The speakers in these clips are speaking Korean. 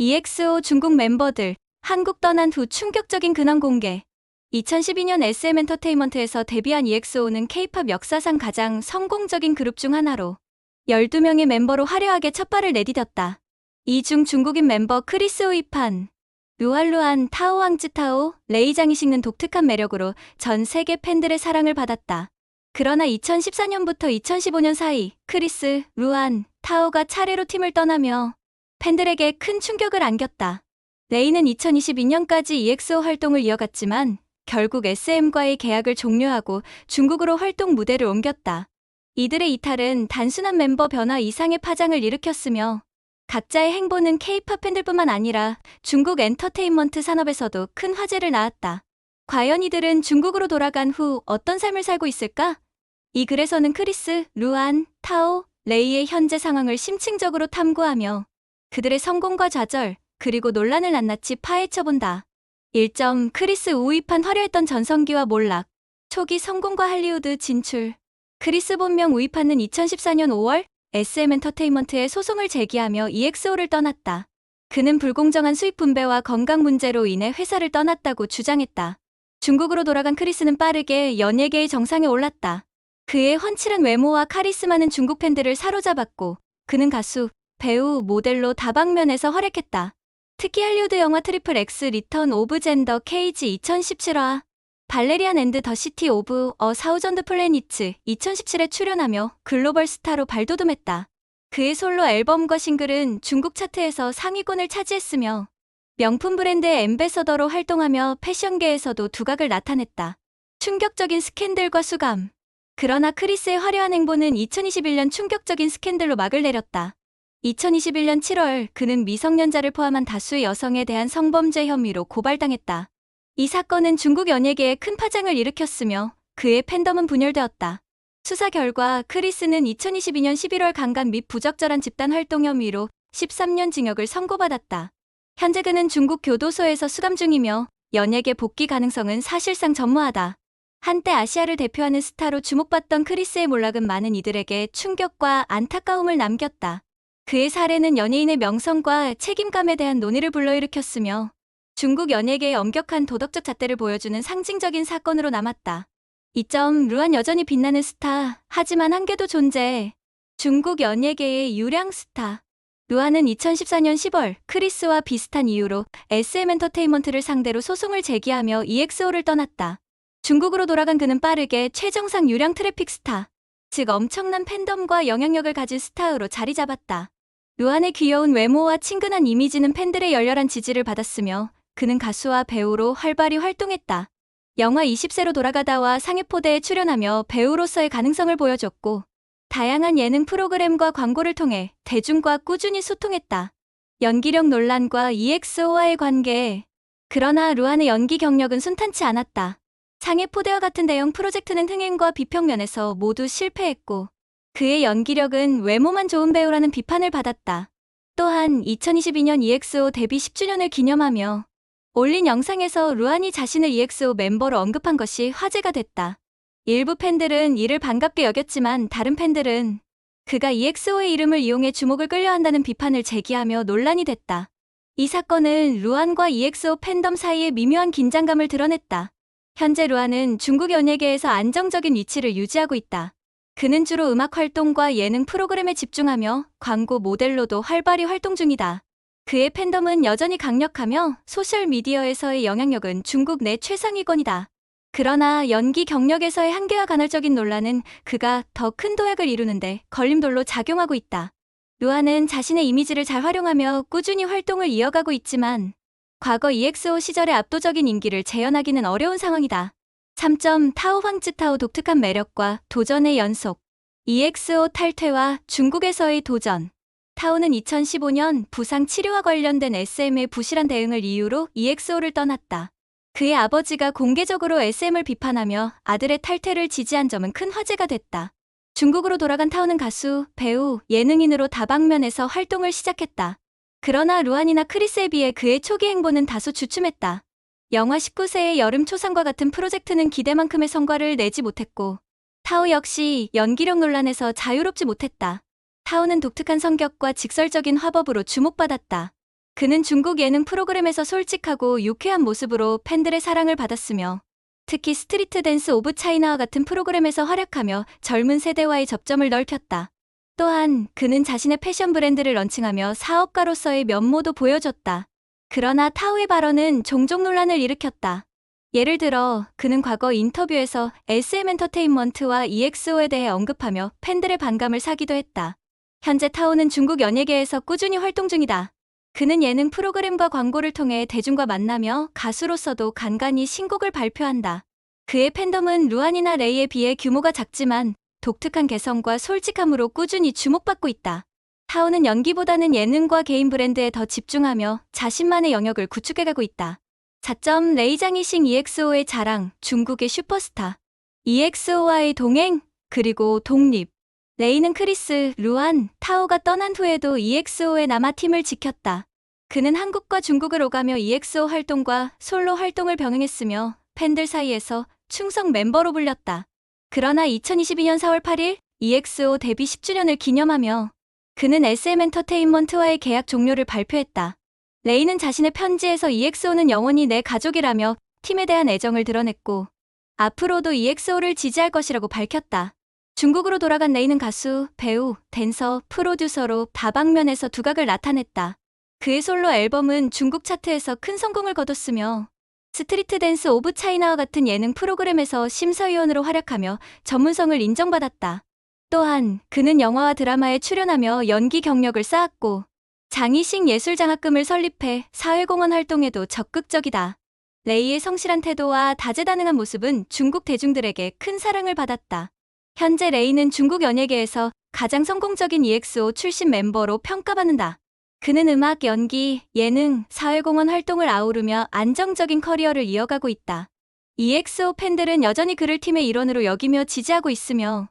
EXO 중국 멤버들, 한국 떠난 후 충격적인 근황 공개. 2012년 SM 엔터테인먼트에서 데뷔한 EXO는 K-팝 역사상 가장 성공적인 그룹 중 하나로 12명의 멤버로 화려하게 첫 발을 내디뎠다. 이 중 중국인 멤버 크리스 우이판, 루안루안, 타오 황쯔타오, 레이장이 식는 독특한 매력으로 전 세계 팬들의 사랑을 받았다. 그러나 2014년부터 2015년 사이 크리스, 루안, 타오가 차례로 팀을 떠나며 팬들에게 큰 충격을 안겼다. 레이는 2022년까지 EXO 활동을 이어갔지만 결국 SM과의 계약을 종료하고 중국으로 활동 무대를 옮겼다. 이들의 이탈은 단순한 멤버 변화 이상의 파장을 일으켰으며 각자의 행보는 K-팝 팬들뿐만 아니라 중국 엔터테인먼트 산업에서도 큰 화제를 낳았다. 과연 이들은 중국으로 돌아간 후 어떤 삶을 살고 있을까? 이 글에서는 크리스, 루안, 타오, 레이의 현재 상황을 심층적으로 탐구하며 그들의 성공과 좌절, 그리고 논란을 낱낱이 파헤쳐본다. 1점. 크리스 우이판 화려했던 전성기와 몰락. 초기 성공과 할리우드 진출. 크리스 본명 우이판은 2014년 5월 SM 엔터테인먼트에 소송을 제기하며 EXO를 떠났다. 그는 불공정한 수익 분배와 건강 문제로 인해 회사를 떠났다고 주장했다. 중국으로 돌아간 크리스는 빠르게 연예계의 정상에 올랐다. 그의 훤칠한 외모와 카리스마는 중국 팬들을 사로잡았고 그는 가수, 배우, 모델로 다방면에서 활약했다. 특히 할리우드 영화 트리플 X 리턴 오브 젠더 케이지 2017화, 발레리안 앤드 더 시티 오브 어 사우전드 플래닛츠 2017에 출연하며 글로벌 스타로 발돋움했다. 그의 솔로 앨범과 싱글은 중국 차트에서 상위권을 차지했으며 명품 브랜드의 앰베서더로 활동하며 패션계에서도 두각을 나타냈다. 충격적인 스캔들과 수감. 그러나 크리스의 화려한 행보는 2021년 충격적인 스캔들로 막을 내렸다. 2021년 7월 그는 미성년자를 포함한 다수의 여성에 대한 성범죄 혐의로 고발당했다. 이 사건은 중국 연예계에 큰 파장을 일으켰으며 그의 팬덤은 분열되었다. 수사 결과 크리스는 2022년 11월 강간 및 부적절한 집단 활동 혐의로 13년 징역을 선고받았다. 현재 그는 중국 교도소에서 수감 중이며 연예계 복귀 가능성은 사실상 전무하다. 한때 아시아를 대표하는 스타로 주목받던 크리스의 몰락은 많은 이들에게 충격과 안타까움을 남겼다. 그의 사례는 연예인의 명성과 책임감에 대한 논의를 불러일으켰으며 중국 연예계의 엄격한 도덕적 잣대를 보여주는 상징적인 사건으로 남았다. 2점. 루안 여전히 빛나는 스타, 하지만 한계도 존재해. 중국 연예계의 유량 스타. 루안은 2014년 10월 크리스와 비슷한 이유로 SM 엔터테인먼트를 상대로 소송을 제기하며 EXO를 떠났다. 중국으로 돌아간 그는 빠르게 최정상 유량 트래픽 스타, 즉 엄청난 팬덤과 영향력을 가진 스타로 자리 잡았다. 루안의 귀여운 외모와 친근한 이미지는 팬들의 열렬한 지지를 받았으며 그는 가수와 배우로 활발히 활동했다. 영화 20세로 돌아가다와 상해포대에 출연하며 배우로서의 가능성을 보여줬고 다양한 예능 프로그램과 광고를 통해 대중과 꾸준히 소통했다. 연기력 논란과 EXO와의 관계. 그러나 루안의 연기 경력은 순탄치 않았다. 상해포대와 같은 대형 프로젝트는 흥행과 비평면에서 모두 실패했고 그의 연기력은 외모만 좋은 배우라는 비판을 받았다. 또한 2022년 EXO 데뷔 10주년을 기념하며 올린 영상에서 루안이 자신을 EXO 멤버로 언급한 것이 화제가 됐다. 일부 팬들은 이를 반갑게 여겼지만 다른 팬들은 그가 EXO의 이름을 이용해 주목을 끌려한다는 비판을 제기하며 논란이 됐다. 이 사건은 루안과 EXO 팬덤 사이의 미묘한 긴장감을 드러냈다. 현재 루안은 중국 연예계에서 안정적인 위치를 유지하고 있다. 그는 주로 음악 활동과 예능 프로그램에 집중하며 광고 모델로도 활발히 활동 중이다. 그의 팬덤은 여전히 강력하며 소셜미디어에서의 영향력은 중국 내 최상위권이다. 그러나 연기 경력에서의 한계와 간헐적인 논란은 그가 더 큰 도약을 이루는데 걸림돌로 작용하고 있다. 루안은 자신의 이미지를 잘 활용하며 꾸준히 활동을 이어가고 있지만 과거 EXO 시절의 압도적인 인기를 재현하기는 어려운 상황이다. 3점. 타오 황쯔타오 독특한 매력과 도전의 연속. EXO 탈퇴와 중국에서의 도전. 타오는 2015년 부상 치료와 관련된 SM의 부실한 대응을 이유로 EXO를 떠났다. 그의 아버지가 공개적으로 SM을 비판하며 아들의 탈퇴를 지지한 점은 큰 화제가 됐다. 중국으로 돌아간 타오는 가수, 배우, 예능인으로 다방면에서 활동을 시작했다. 그러나 루안이나 크리스에 비해 그의 초기 행보는 다소 주춤했다. 영화 19세의 여름 초상과 같은 프로젝트는 기대만큼의 성과를 내지 못했고 타오 역시 연기력 논란에서 자유롭지 못했다. 타오는 독특한 성격과 직설적인 화법으로 주목받았다. 그는 중국 예능 프로그램에서 솔직하고 유쾌한 모습으로 팬들의 사랑을 받았으며 특히 스트리트 댄스 오브 차이나와 같은 프로그램에서 활약하며 젊은 세대와의 접점을 넓혔다. 또한 그는 자신의 패션 브랜드를 런칭하며 사업가로서의 면모도 보여줬다. 그러나 타오의 발언은 종종 논란을 일으켰다. 예를 들어 그는 과거 인터뷰에서 SM엔터테인먼트와 EXO에 대해 언급하며 팬들의 반감을 사기도 했다. 현재 타오는 중국 연예계에서 꾸준히 활동 중이다. 그는 예능 프로그램과 광고를 통해 대중과 만나며 가수로서도 간간히 신곡을 발표한다. 그의 팬덤은 루안이나 레이에 비해 규모가 작지만 독특한 개성과 솔직함으로 꾸준히 주목받고 있다. 타오는 연기보다는 예능과 개인 브랜드에 더 집중하며 자신만의 영역을 구축해가고 있다. 4점 레이장이싱 EXO의 자랑, 중국의 슈퍼스타. EXO와의 동행, 그리고 독립. 레이는 크리스, 루안, 타오가 떠난 후에도 EXO의 남아 팀을 지켰다. 그는 한국과 중국을 오가며 EXO 활동과 솔로 활동을 병행했으며 팬들 사이에서 충성 멤버로 불렸다. 그러나 2022년 4월 8일 EXO 데뷔 10주년을 기념하며 그는 SM엔터테인먼트와의 계약 종료를 발표했다. 레이는 자신의 편지에서 EXO는 영원히 내 가족이라며 팀에 대한 애정을 드러냈고 앞으로도 EXO를 지지할 것이라고 밝혔다. 중국으로 돌아간 레이는 가수, 배우, 댄서, 프로듀서로 다방면에서 두각을 나타냈다. 그의 솔로 앨범은 중국 차트에서 큰 성공을 거뒀으며 스트리트 댄스 오브 차이나와 같은 예능 프로그램에서 심사위원으로 활약하며 전문성을 인정받았다. 또한 그는 영화와 드라마에 출연하며 연기 경력을 쌓았고 장이식 예술장학금을 설립해 사회공헌 활동에도 적극적이다. 레이의 성실한 태도와 다재다능한 모습은 중국 대중들에게 큰 사랑을 받았다. 현재 레이는 중국 연예계에서 가장 성공적인 EXO 출신 멤버로 평가받는다. 그는 음악, 연기, 예능, 사회공헌 활동을 아우르며 안정적인 커리어를 이어가고 있다. EXO 팬들은 여전히 그를 팀의 일원으로 여기며 지지하고 있으며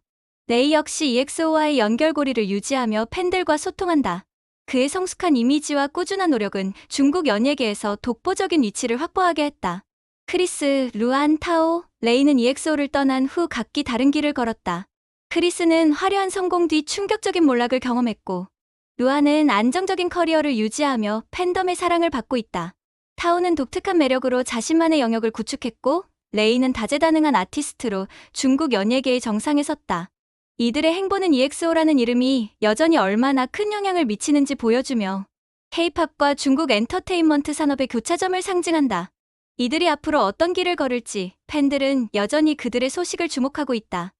레이 역시 EXO와의 연결고리를 유지하며 팬들과 소통한다. 그의 성숙한 이미지와 꾸준한 노력은 중국 연예계에서 독보적인 위치를 확보하게 했다. 크리스, 루안, 타오, 레이는 EXO를 떠난 후 각기 다른 길을 걸었다. 크리스는 화려한 성공 뒤 충격적인 몰락을 경험했고 루안은 안정적인 커리어를 유지하며 팬덤의 사랑을 받고 있다. 타오는 독특한 매력으로 자신만의 영역을 구축했고 레이는 다재다능한 아티스트로 중국 연예계의 정상에 섰다. 이들의 행보는 EXO라는 이름이 여전히 얼마나 큰 영향을 미치는지 보여주며 K-팝과 중국 엔터테인먼트 산업의 교차점을 상징한다. 이들이 앞으로 어떤 길을 걸을지 팬들은 여전히 그들의 소식을 주목하고 있다.